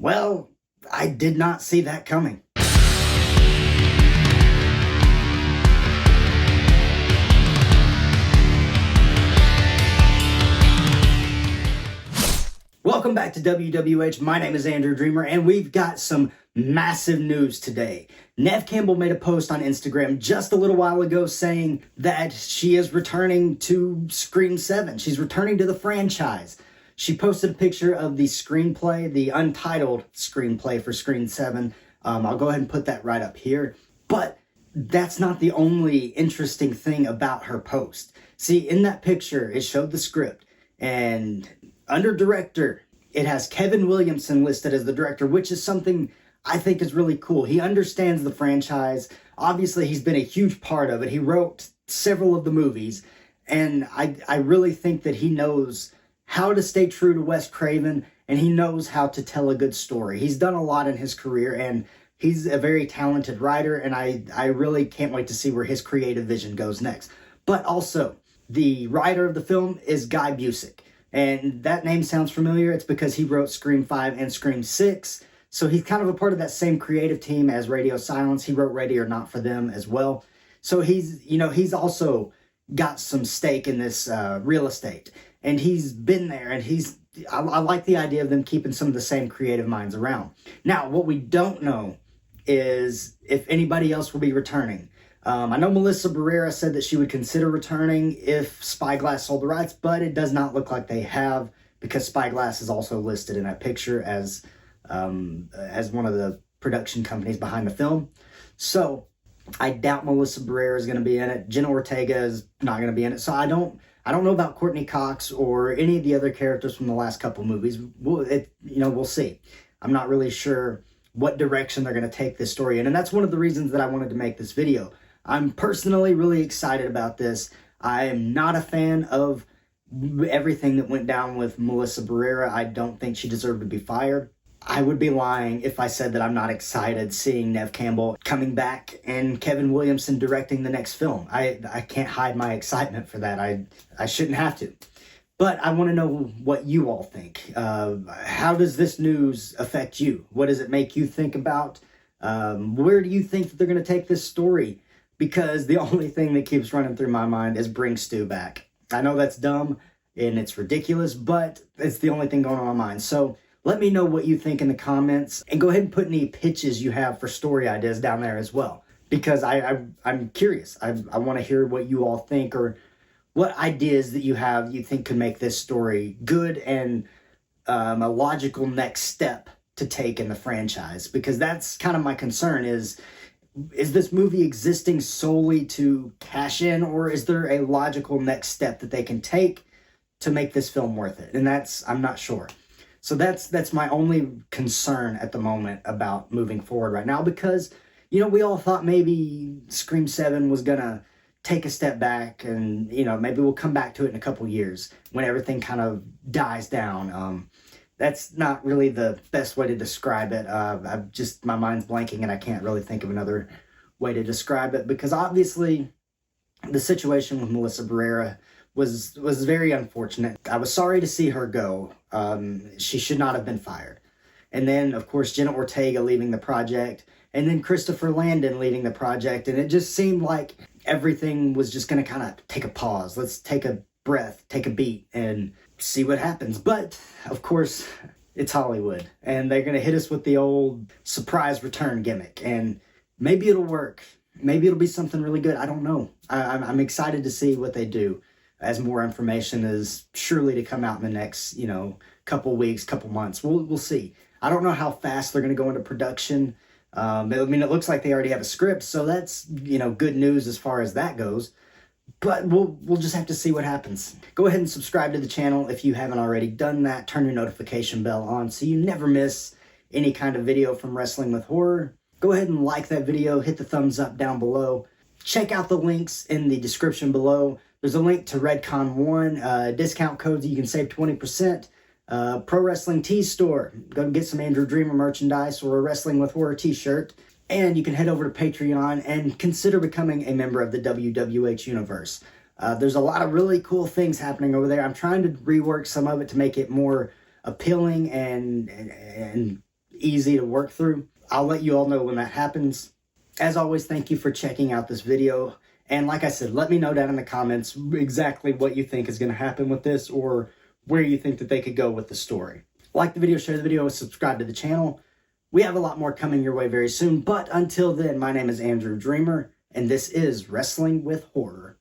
Well, I did not see that coming. Welcome back to WWH. My name is Andrew Dreamer, and we've got some massive news today. Neve Campbell made a post on Instagram just a little while ago saying that she is returning to Scream 7. She's returning to the franchise. She posted a picture of the screenplay, the untitled screenplay for Scream 7. I'll go ahead and put that right up here. But that's not the only interesting thing about her post. See, in that picture, it showed the script, and under director, it has Kevin Williamson listed as the director, which is something I think is really cool. He understands the franchise. Obviously, he's been a huge part of it. He wrote several of the movies, and I really think that he knows how to stay true to Wes Craven, and he knows how to tell a good story. He's done a lot in his career, and he's a very talented writer, and I really can't wait to see where his creative vision goes next. But also, the writer of the film is Guy Busick. And that name sounds familiar. It's because he wrote Scream 5 and Scream 6. So he's kind of a part of that same creative team as Radio Silence. He wrote Ready or Not for them as well. So he's also got some stake in this real estate. And he's been there, and I like the idea of them keeping some of the same creative minds around. Now, what we don't know is if anybody else will be returning. I know Melissa Barrera said that she would consider returning if Spyglass sold the rights, but it does not look like they have, because Spyglass is also listed in that picture as one of the production companies behind the film. So I doubt Melissa Barrera is going to be in it. Jenna Ortega is not going to be in it. So I don't know about Courtney Cox or any of the other characters from the last couple movies. We'll see. I'm not really sure what direction they're going to take this story in, and that's one of the reasons that I wanted to make this video. I'm personally really excited about this. I am not a fan of everything that went down with Melissa Barrera. I don't think she deserved to be fired. I would be lying if I said that I'm not excited seeing Neve Campbell coming back and Kevin Williamson directing the next film. I can't hide my excitement for that. I shouldn't have to. But I want to know what you all think. How does this news affect you? What does it make you think about? Where do you think that they're going to take this story? Because the only thing that keeps running through my mind is bring Stu back. I know that's dumb and it's ridiculous, but it's the only thing going on in my mind. So let me know what you think in the comments, and go ahead and put any pitches you have for story ideas down there as well. Because I'm curious. I want to hear what you all think, or what ideas that you have you think could make this story good and a logical next step to take in the franchise. Because that's kind of my concern is this movie existing solely to cash in, or is there a logical next step that they can take to make this film worth it? And I'm not sure. So that's my only concern at the moment about moving forward right now, because, we all thought maybe Scream 7 was going to take a step back, and, maybe we'll come back to it in a couple years when everything kind of dies down. That's not really the best way to describe it. My mind's blanking, and I can't really think of another way to describe it, because obviously the situation with Melissa Barrera was very unfortunate. I was sorry to see her go. She should not have been fired. And then, of course, Jenna Ortega leaving the project, and then Christopher Landon leading the project, and it just seemed like everything was just going to kind of take a pause. Let's take a breath, take a beat, and see what happens. But of course, it's Hollywood, and they're going to hit us with the old surprise return gimmick, and maybe it'll work. Maybe it'll be something really good. I don't know. I'm excited to see what they do, as more information is surely to come out in the next, couple weeks, couple months. We'll see. I don't know how fast they're going to go into production. It looks like they already have a script, so that's, good news as far as that goes. But we'll just have to see what happens. Go ahead and subscribe to the channel if you haven't already done that. Turn your notification bell on so you never miss any kind of video from Wrestling with Horror. Go ahead and like that video. Hit the thumbs up down below. Check out the links in the description below. There's a link to Redcon 1, discount codes you can save 20%. Pro Wrestling Tees store. Go get some Andrew Dreamer merchandise or a Wrestling with Horror t-shirt. And you can head over to Patreon and consider becoming a member of the WWH Universe. There's a lot of really cool things happening over there. I'm trying to rework some of it to make it more appealing and easy to work through. I'll let you all know when that happens. As always, thank you for checking out this video. And like I said, let me know down in the comments exactly what you think is going to happen with this, or where you think that they could go with the story. Like the video, share the video, and subscribe to the channel. We have a lot more coming your way very soon. But until then, my name is Andrew Dreamer, and this is Wrestling with Horror.